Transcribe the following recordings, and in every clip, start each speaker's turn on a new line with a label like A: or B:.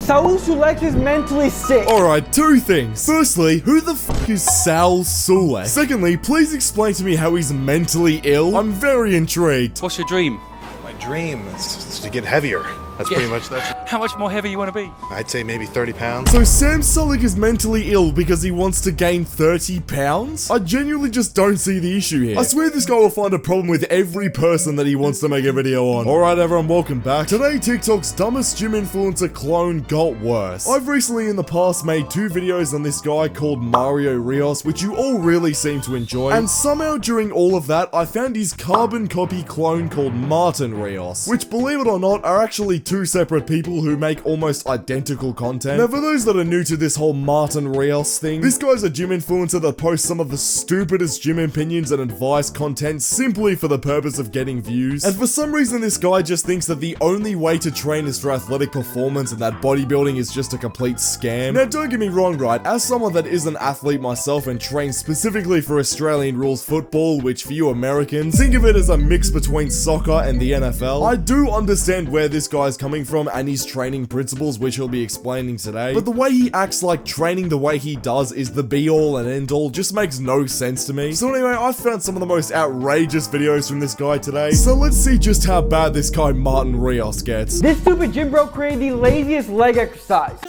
A: Saul Sulek is mentally sick.
B: Alright, two things. Firstly, who the fuck is Saul Sulek? Secondly, please explain to me how he's mentally ill. I'm very intrigued.
C: What's your dream?
D: My dream is to get heavier. That's pretty much that.
C: How much more heavy you want to be?
D: I'd say maybe 30 pounds.
B: So Sam Sulek is mentally ill because he wants to gain 30 pounds? I genuinely just don't see the issue here. I swear this guy will find a problem with every person that he wants to make a video on. Alright everyone, welcome back. Today TikTok's dumbest gym influencer clone got worse. I've recently in the past made 2 videos on this guy called Mario Rios, which you all really seem to enjoy. And somehow during all of that, I found his carbon copy clone called Martin Rios, which believe it or not, are actually 2 separate people who make almost identical content. Now for those that are new to this whole Martin Rios thing, this guy's a gym influencer that posts some of the stupidest gym opinions and advice content simply for the purpose of getting views. And for some reason this guy just thinks that the only way to train is for athletic performance and that bodybuilding is just a complete scam. Now don't get me wrong, right, as someone that is an athlete myself and trains specifically for Australian rules football, which for you Americans, think of it as a mix between soccer and the NFL, I do understand where this guy's coming from and his training principles, which he'll be explaining today. But the way he acts like training the way he does is the be-all and end-all just makes no sense to me. So anyway, I found some of the most outrageous videos from this guy today. So let's see just how bad this guy Martin Rios gets.
A: This stupid gym bro created the laziest leg exercise.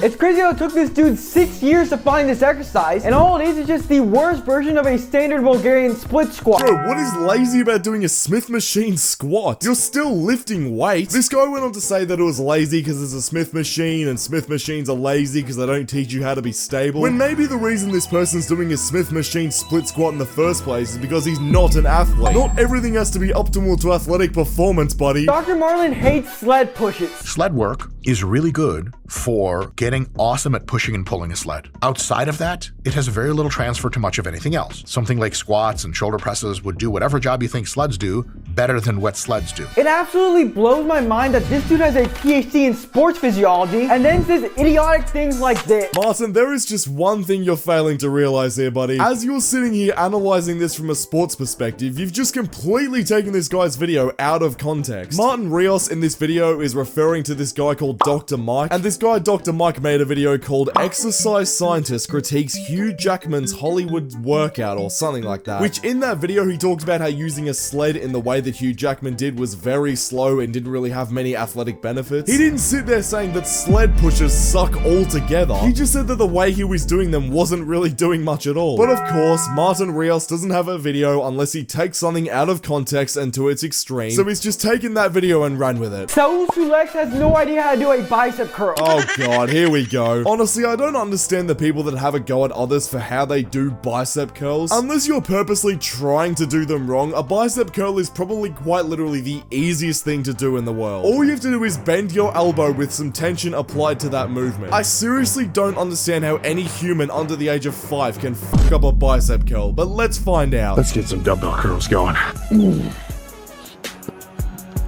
A: It's crazy how it took this dude 6 years to find this exercise, and all it is just the worst version of a standard Bulgarian split squat.
B: Bro, what is lazy about doing a Smith machine squat? You're still lifting weight. This guy went on to say that it was lazy because it's a Smith machine, and Smith machines are lazy because they don't teach you how to be stable. When maybe the reason this person's doing a Smith machine split squat in the first place is because he's not an athlete. Not everything has to be optimal to athletic performance, buddy.
A: Dr. Marlin hates sled pushes.
E: Sled work is really good for getting awesome at pushing and pulling a sled. Outside of that, it has very little transfer to much of anything else. Something like squats and shoulder presses would do whatever job you think sleds do better than what sleds do.
A: It absolutely blows my mind that this dude has a PhD in sports physiology and then says idiotic things like this.
B: Martin, there is just one thing you're failing to realize here, buddy. As you're sitting here analyzing this from a sports perspective, you've just completely taken this guy's video out of context. Martin Rios in this video is referring to this guy called Dr. Mike, and this guy Dr. Mike made a video called Exercise Scientist Critiques Hugh Jackman's Hollywood Workout or something like that, which in that video he talks about how using a sled in the way that Hugh Jackman did was very slow and didn't really have many athletic benefits. He didn't sit there saying that sled pushes suck altogether. He just said that the way he was doing them wasn't really doing much at all. But of course, Martin Rios doesn't have a video unless he takes something out of context and to its extreme, so he's just taken that video and ran with it.
A: Saul Sulek has no idea how to do a bicep curl.
B: Oh god, here we go. Honestly, I don't understand the people that have a go at others for how they do bicep curls. Unless you're purposely trying to do them wrong, a bicep curl is probably quite literally the easiest thing to do in the world. All you have to do is bend your elbow with some tension applied to that movement. I seriously don't understand how any human under the age of 5 can fuck up a bicep curl, but let's find out.
E: Let's get some dumbbell curls going.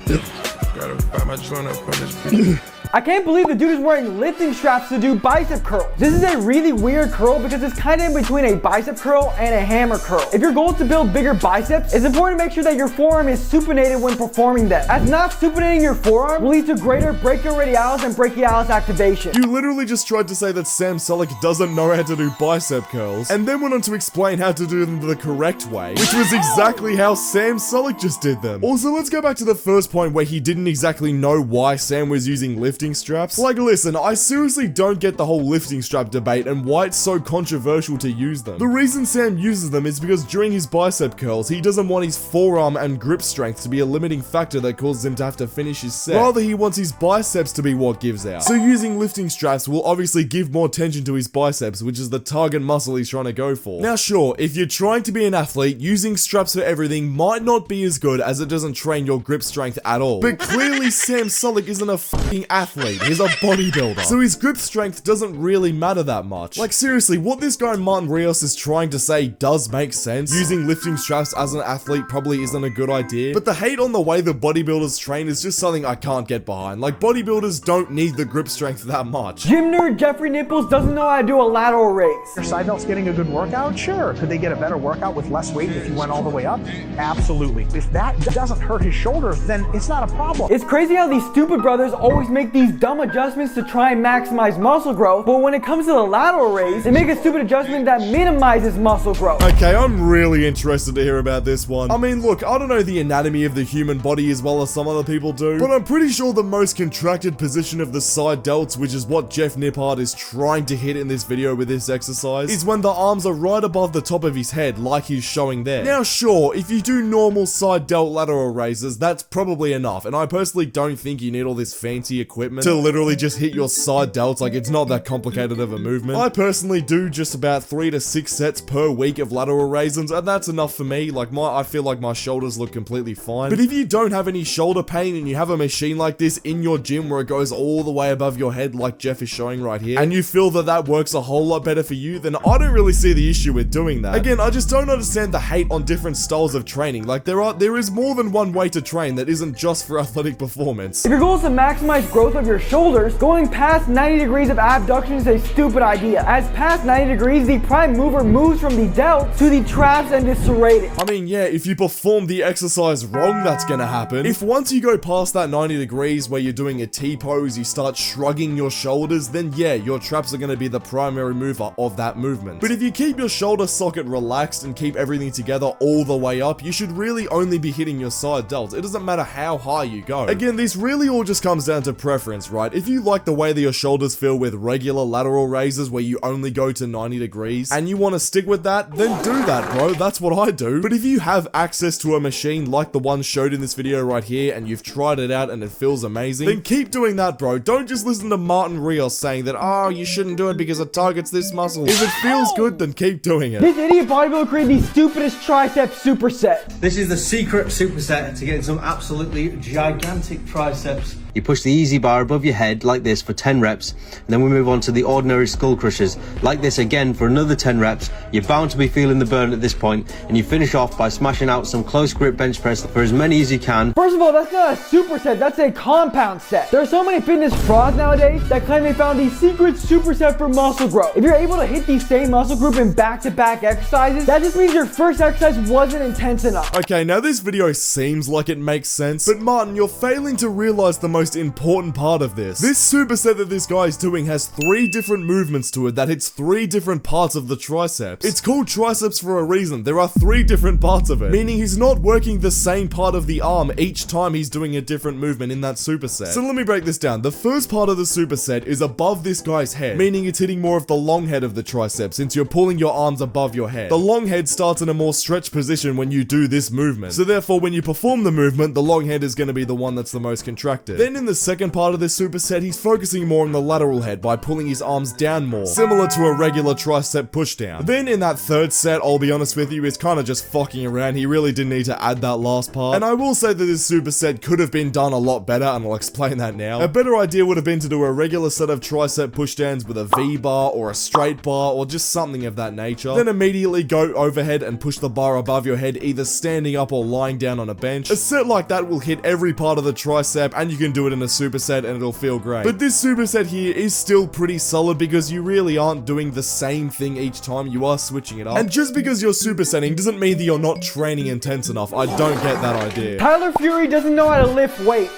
F: Gotta find my joint up on this.
A: I can't believe the dude is wearing lifting straps to do bicep curls. This is a really weird curl because it's kind of in between a bicep curl and a hammer curl. If your goal is to build bigger biceps, it's important to make sure that your forearm is supinated when performing them, as not supinating your forearm will lead to greater brachioradialis and brachialis activation.
B: You literally just tried to say that Sam Sulek doesn't know how to do bicep curls, and then went on to explain how to do them the correct way, which was exactly how Sam Sulek just did them. Also, let's go back to the first point where he didn't exactly know why Sam was using lifting straps. Like, listen, I seriously don't get the whole lifting strap debate and why it's so controversial to use them. The reason Sam uses them is because during his bicep curls, he doesn't want his forearm and grip strength to be a limiting factor that causes him to have to finish his set. Rather, he wants his biceps to be what gives out. So using lifting straps will obviously give more tension to his biceps, which is the target muscle he's trying to go for. Now sure, if you're trying to be an athlete, using straps for everything might not be as good as it doesn't train your grip strength at all. But clearly Sam Sulek isn't a fucking athlete athlete. He's a bodybuilder. So his grip strength doesn't really matter that much. Like seriously, what this guy Martin Rios is trying to say does make sense. Using lifting straps as an athlete probably isn't a good idea. But the hate on the way the bodybuilders train is just something I can't get behind. Like bodybuilders don't need the grip strength that much.
A: Gym nerd Jeffrey Nipples doesn't know how to do a lateral raise.
C: Your side delt's getting a good workout? Sure. Could they get a better workout with less weight if you went all the way up? Absolutely. If that doesn't hurt his shoulders, then it's not a problem.
A: It's crazy how these stupid brothers always make these dumb adjustments to try and maximize muscle growth, but when it comes to the lateral raise, they make a stupid adjustment that minimizes muscle growth.
B: Okay, I'm really interested to hear about this one. I mean, look, I don't know the anatomy of the human body as well as some other people do, but I'm pretty sure the most contracted position of the side delts, which is what Jeff Nippard is trying to hit in this video with this exercise, is when the arms are right above the top of his head, like he's showing there. Now, sure, if you do normal side delt lateral raises, that's probably enough, and I personally don't think you need all this fancy equipment to literally just hit your side delts. Like, it's not that complicated of a movement. I personally do just about 3 to 6 sets per week of lateral raises, and that's enough for me. Like, I feel like my shoulders look completely fine. But if you don't have any shoulder pain and you have a machine like this in your gym where it goes all the way above your head like Jeff is showing right here, and you feel that that works a whole lot better for you, then I don't really see the issue with doing that. Again, I just don't understand the hate on different styles of training. Like, there is more than one way to train that isn't just for athletic performance.
A: If your goal is to maximize growth of your shoulders, going past 90 degrees of abduction is a stupid idea, as past 90 degrees, the prime mover moves from the delt to the traps and is serrated.
B: I mean, yeah, if you perform the exercise wrong, that's gonna happen. If once you go past that 90 degrees where you're doing a T-pose, you start shrugging your shoulders, then yeah, your traps are gonna be the primary mover of that movement. But if you keep your shoulder socket relaxed and keep everything together all the way up, you should really only be hitting your side delts. It doesn't matter how high you go. Again, this really all just comes down to preference, right? If you like the way that your shoulders feel with regular lateral raises where you only go to 90 degrees and you want to stick with that, then do that, bro. That's what I do. But if you have access to a machine like the one showed in this video right here and you've tried it out and it feels amazing, then keep doing that, bro. Don't just listen to Martin Rios saying that, oh, you shouldn't do it because it targets this muscle. If it feels good, then keep doing it.
A: This idiot bodybuilder created the stupidest tricep superset.
G: This is the secret superset to getting some absolutely gigantic triceps. You push the easy bar above your head like this for 10 reps, and then we move on to the ordinary skull crushers like this again for another 10 reps. You're bound to be feeling the burn at this point, and you finish off by smashing out some close grip bench press for as many as you can.
A: First of all, that's not a superset, that's a compound set. There are so many fitness frauds nowadays that claim they found the secret superset for muscle growth. If you're able to hit the same muscle group in back-to-back exercises, that just means your first exercise wasn't intense enough.
B: Okay, now this video seems like it makes sense, but Martin, you're failing to realize the most important part of this. This superset that this guy is doing has 3 different movements to it that hits 3 different parts of the triceps. It's called triceps for a reason. There are 3 different parts of it, meaning he's not working the same part of the arm each time he's doing a different movement in that superset. So let me break this down. The first part of the superset is above this guy's head, meaning it's hitting more of the long head of the tricep since you're pulling your arms above your head. The long head starts in a more stretched position when you do this movement. So therefore, when you perform the movement, the long head is going to be the one that's the most contracted. Then in the second part of this superset, he's focusing more on the lateral head by pulling his arms down more, similar to a regular tricep pushdown. Then in that third set, I'll be honest with you, is kind of just fucking around. He really didn't need to add that last part. And I will say that this superset could have been done a lot better, and I'll explain that now. A better idea would have been to do a regular set of tricep pushdowns with a V-bar or a straight bar or just something of that nature. Then immediately go overhead and push the bar above your head, either standing up or lying down on a bench. A set like that will hit every part of the tricep, and you can do it in a superset and it'll feel great. But this superset here is still pretty solid because you really aren't doing the same thing each time, you are switching it up. And just because you're supersetting doesn't mean that you're not training intense enough. I don't get that idea.
A: Tyler Fury doesn't know how to lift weights.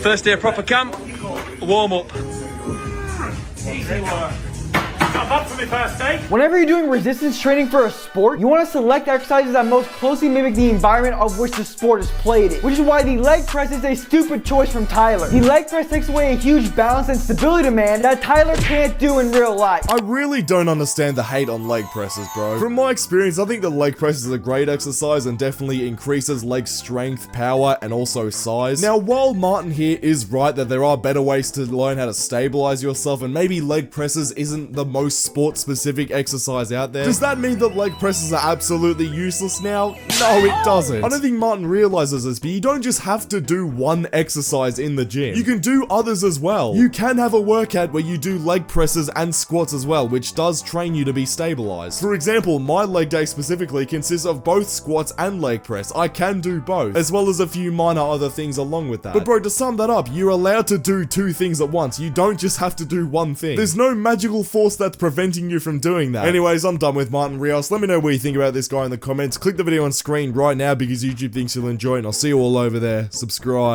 H: First day of proper camp, warm up.
A: Whenever you're doing resistance training for a sport, you want to select exercises that most closely mimic the environment of which the sport is played in, which is why the leg press is a stupid choice from Tyler. The leg press takes away a huge balance and stability demand that Tyler can't do in real life.
B: I really don't understand the hate on leg presses, bro. From my experience, I think the leg press is a great exercise and definitely increases leg strength, power, and also size. Now, while Martin here is right that there are better ways to learn how to stabilize yourself, and maybe leg presses isn't the most most sport-specific exercise out there. Does that mean that leg presses are absolutely useless now? No, it doesn't. I don't think Martin realizes this, but you don't just have to do one exercise in the gym. You can do others as well. You can have a workout where you do leg presses and squats as well, which does train you to be stabilized. For example, my leg day specifically consists of both squats and leg press. I can do both, as well as a few minor other things along with that. But bro, to sum that up, you're allowed to do two things at once. You don't just have to do one thing. There's no magical force that's preventing you from doing that. Anyways, I'm done with Martin Rios. Let me know what you think about this guy in the comments. Click the video on screen right now because YouTube thinks you'll enjoy it, and I'll see you all over there. Subscribe.